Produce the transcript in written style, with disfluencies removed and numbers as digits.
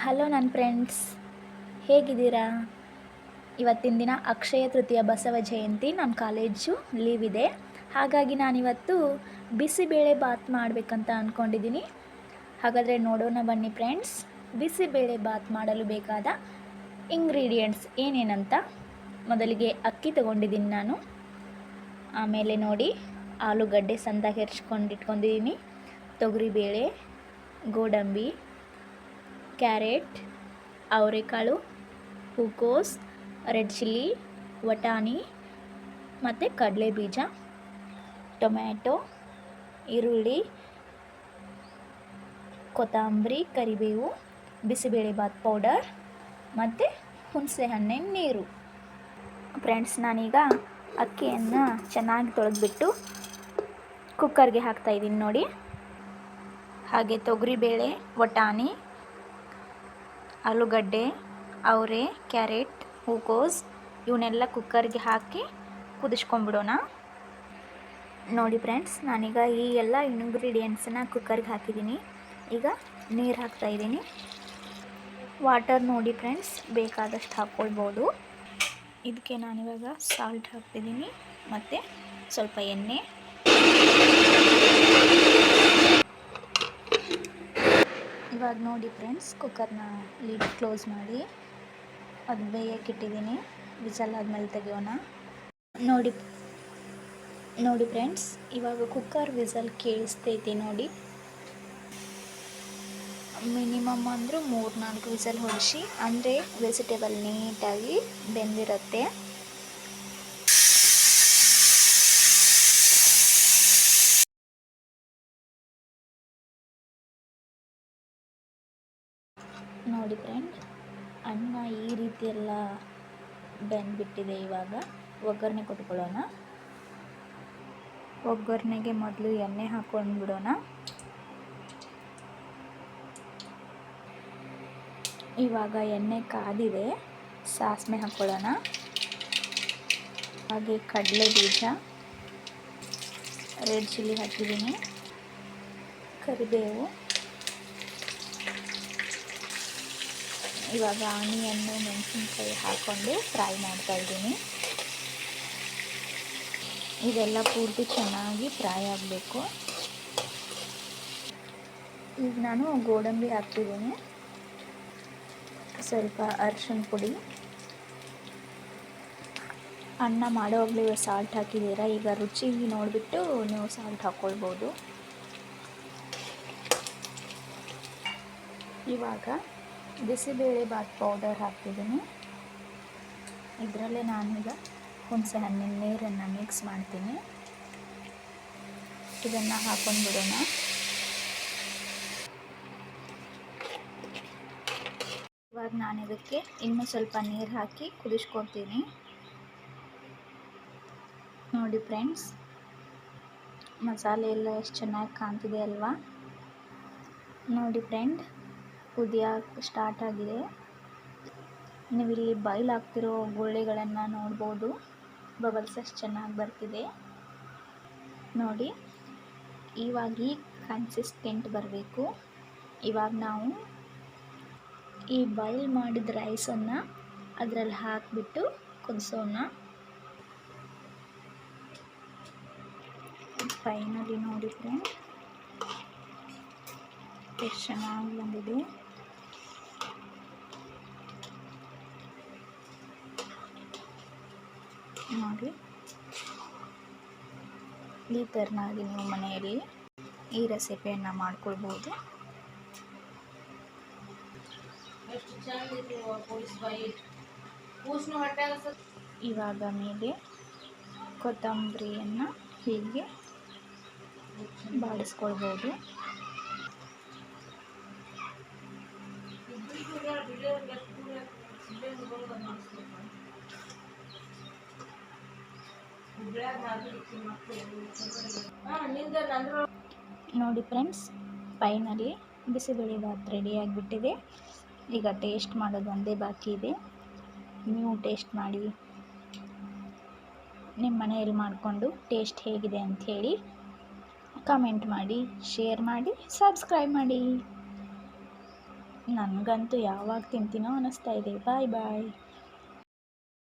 Hello ನನ್ನ friends, ಹೇಗಿದ್ದೀರಾ? ಇವತ್ತಿನ ದಿನ ಅಕ್ಷಯ ತೃತೀಯ ಬಸವ ಜಯಂತಿ. ನಮ್ಮ ಕಾಲೇಜು ಲೀವ್ ಇದೆ, ಹಾಗಾಗಿ ನಾನಿವತ್ತು ಬಿಸಿಬೇಳೆ ಬಾತ್ ಮಾಡಬೇಕಂತ ಅಂದ್ಕೊಂಡಿದ್ದೀನಿ. ಹಾಗಾದರೆ ನೋಡೋಣ ಬನ್ನಿ ಫ್ರೆಂಡ್ಸ್. ಬಿಸಿಬೇಳೆ ಬಾತ್ ಮಾಡಲು ಬೇಕಾದ ಇಂಗ್ರೀಡಿಯೆಂಟ್ಸ್ ಏನೇನಂತ. ಮೊದಲಿಗೆ ಅಕ್ಕಿ ತಗೊಂಡಿದ್ದೀನಿ ನಾನು. ಆಮೇಲೆ ನೋಡಿ, ಆಲೂಗಡ್ಡೆ ಸಣ್ಣದಾಗಿ ಹೆಚ್ಕೊಂಡಿಟ್ಕೊಂಡಿದ್ದೀನಿ, ತೊಗರಿಬೇಳೆ, ಗೋಡಂಬಿ, ಕ್ಯಾರೆಟ್, ಅವರೆಕಾಳು, ಹೂಕೋಸ್, ರೆಡ್ ಚಿಲ್ಲಿ, ವಟಾಣಿ ಮತ್ತು ಕಡಲೆ ಬೀಜ, ಟೊಮ್ಯಾಟೊ, ಈರುಳ್ಳಿ, ಕೊತ್ತಂಬರಿ, ಕರಿಬೇವು, ಬಿಸಿಬೇಳೆಬಾತ್ ಪೌಡರ್ ಮತ್ತು ಹುಣಸೆಹಣ್ಣಿನ ನೀರು. ಫ್ರೆಂಡ್ಸ್, ನಾನೀಗ ಅಕ್ಕಿಯನ್ನು ಚೆನ್ನಾಗಿ ತೊಳೆದ್ಬಿಟ್ಟು ಕುಕ್ಕರ್ಗೆ ಹಾಕ್ತಾಯಿದ್ದೀನಿ ನೋಡಿ. ಹಾಗೆ ತೊಗರಿಬೇಳೆ, ವಟಾಣಿ, ಆಲೂಗಡ್ಡೆ, ಅವರೆ, ಕ್ಯಾರೆಟ್, ಹೂಕೋಸ್ ಇವನ್ನೆಲ್ಲ ಕುಕ್ಕರ್ಗೆ ಹಾಕಿ ಕುದಿಸ್ಕೊಂಡ್ಬಿಡೋಣ. ನೋಡಿ ಫ್ರೆಂಡ್ಸ್, ನಾನೀಗ ಈ ಎಲ್ಲ ಇಂಗ್ರೀಡಿಯೆಂಟ್ಸನ್ನ ಕುಕ್ಕರ್ಗೆ ಹಾಕಿದ್ದೀನಿ. ಈಗ ನೀರು ಹಾಕ್ತಾಯಿದ್ದೀನಿ. ವಾಟರ್ ನೋಡಿ ಫ್ರೆಂಡ್ಸ್, ಬೇಕಾದಷ್ಟು ಹಾಕ್ಕೊಳ್ಬೋದು. ಇದಕ್ಕೆ ನಾನಿವಾಗ ಸಾಲ್ಟ್ ಹಾಕ್ತಿದ್ದೀನಿ ಮತ್ತು ಸ್ವಲ್ಪ ಎಣ್ಣೆ. ಇವಾಗ ನೋಡಿ ಫ್ರೆಂಡ್ಸ್, ಕುಕ್ಕರ್ನ ಲಿಡ್ ಕ್ಲೋಸ್ ಮಾಡಿ ಅದು ಬೇಯಕ್ಕಿಟ್ಟಿದ್ದೀನಿ. ವಿಸಲ್ ಆದಮೇಲೆ ತೆಗೆಯೋಣ. ನೋಡಿ ಫ್ರೆಂಡ್ಸ್, ಇವಾಗ ಕುಕ್ಕರ್ ವಿಸಲ್ ಕೇಳಿಸ್ತೈತಿ ನೋಡಿ. ಮಿನಿಮಮ್ ಅಂದರೂ 3-4 ವಿಸಲ್ ಹೊಡಿಸಿ, ಅಂದರೆ ವೆಜಿಟೇಬಲ್ ನೀಟಾಗಿ ಬೆಂದಿರುತ್ತೆ. ನೋಡಿ ಫ್ರೆಂಡ್, ಅನ್ನ ಈ ರೀತಿ ಎಲ್ಲ ಬೆಂದ್ಬಿಟ್ಟಿದೆ. ಇವಾಗ ಒಗ್ಗರಣೆ ಕೊಟ್ಕೊಳ್ಳೋಣ. ಒಗ್ಗರಣೆಗೆ ಮೊದಲು ಎಣ್ಣೆ ಹಾಕ್ಕೊಂಡು ಬಿಡೋಣ. ಇವಾಗ ಎಣ್ಣೆ ಕಾದಿದೆ, ಸಾಸಿವೆ ಹಾಕ್ಕೊಳ್ಳೋಣ. ಹಾಗೆ ಕಡಲೆ ಬೀಜ, ರೆಡ್ ಚಿಲ್ಲಿ ಹಾಕಿದ್ದೀನಿ, ಕರಿಬೇವು. ಇವಾಗ ಆನಿಯನ್ನು, ಮೆಣಸಿನ್ಕಾಯಿ ಹಾಕ್ಕೊಂಡು ಫ್ರೈ ಮಾಡ್ತಾಯಿದ್ದೀನಿ. ಇದೆಲ್ಲ ಪೂರ್ತಿ ಚೆನ್ನಾಗಿ ಫ್ರೈ ಆಗಬೇಕು. ಈಗ ನಾನು ಗೋಡಂಬಿ ಹಾಕ್ತಿದ್ದೀನಿ, ಸ್ವಲ್ಪ ಅರಿಶಿನ ಪುಡಿ. ಅನ್ನ ಮಾಡೋವಾಗಲೇ ಸಾಲ್ಟ್ ಹಾಕಿದ್ದೀರಾ, ಈಗ ರುಚಿ ನೋಡಿಬಿಟ್ಟು ನೀವು ಸಾಲ್ಟ್ ಹಾಕ್ಕೊಳ್ಬೋದು. ಇವಾಗ ಬಿಸಿಬೇಳೆಬಾತ್ ಪೌಡರ್ ಹಾಕ್ತಿದ್ದೀನಿ. ಇದರಲ್ಲೇ ನಾನೀಗ ಹುಣಸೆಹಣ್ಣಿನ ನೀರನ್ನು ಮಿಕ್ಸ್ ಮಾಡ್ತೀನಿ. ಇದನ್ನು ಹಾಕ್ಕೊಂಡು ಬಿಡೋಣ. ಇವಾಗ ನಾನು ಇದಕ್ಕೆ ಇನ್ನೂ ಸ್ವಲ್ಪ ನೀರು ಹಾಕಿ ಕುದಿಸ್ಕೊತೀನಿ. ನೋಡಿ ಫ್ರೆಂಡ್ಸ್, ಮಸಾಲೆ ಎಲ್ಲ ಎಷ್ಟು ಚೆನ್ನಾಗಿ ಕಾಣ್ತಿದೆ ಅಲ್ವಾ? ನೋಡಿ ಫ್ರೆಂಡ್, ಕುದಿಯೋಕೆ ಸ್ಟಾರ್ಟ್ ಆಗಿದೆ. ನೀವಿಲ್ಲಿ ಬಾಯ್ಲಾಗ್ತಿರೋ ಗುಳ್ಳೆಗಳನ್ನು ನೋಡ್ಬೋದು. ಬಬಲ್ಸ್ ಎಷ್ಟು ಚೆನ್ನಾಗಿ ಬರ್ತಿದೆ ನೋಡಿ. ಇವಾಗ ಈ ಕನ್ಸಿಸ್ಟೆಂಟ್ ಬರಬೇಕು. ಇವಾಗ ನಾವು ಈ ಬಾಯ್ಲ್ ಮಾಡಿದ ರೈಸನ್ನು ಅದರಲ್ಲಿ ಹಾಕಿಬಿಟ್ಟು ಕುದಿಸೋಣ. ಫೈನಲಿ ನೋಡಿ ಫ್ರೆಂಡ್, ಎಷ್ಟು ಚೆನ್ನಾಗಿ ಬಂದಿದೆ. ನೋಡಿ, ಈ ಥರನಾಗಿ ನೀವು ಮನೆಯಲ್ಲಿ ಈ ರೆಸಿಪಿಯನ್ನು ಮಾಡ್ಕೊಳ್ಬೋದು. ಇವಾಗ ಮೇಲೆ ಕೊತ್ತಂಬರಿಯನ್ನು ಹೀಗೆ ಬಾಡಿಸ್ಕೊಳ್ಬೋದು. ನೋಡಿ ಫ್ರೆಂಡ್ಸ್, ಫೈನಲಿ ಬಿಸಿಬೇಳೆಬಾತ್ ರೆಡಿ ಆಗಿಬಿಟ್ಟಿದೆ. ಈಗ ಟೇಸ್ಟ್ ಮಾಡೋದು ಒಂದೇ ಬಾಕಿ ಇದೆ. ನೀವು ಟೇಸ್ಟ್ ಮಾಡಿ, ನಿಮ್ಮ ಮನೆಯಲ್ಲಿ ಮಾಡಿಕೊಂಡು ಟೇಸ್ಟ್ ಹೇಗಿದೆ ಅಂಥೇಳಿ ಕಮೆಂಟ್ ಮಾಡಿ, ಶೇರ್ ಮಾಡಿ, ಸಬ್ಸ್ಕ್ರೈಬ್ ಮಾಡಿ. ನನಗಂತೂ ಯಾವಾಗ ತಿಂತೀನೋ ಅನ್ನಿಸ್ತಾ ಇದೆ. ಬಾಯ್ ಬಾಯ್.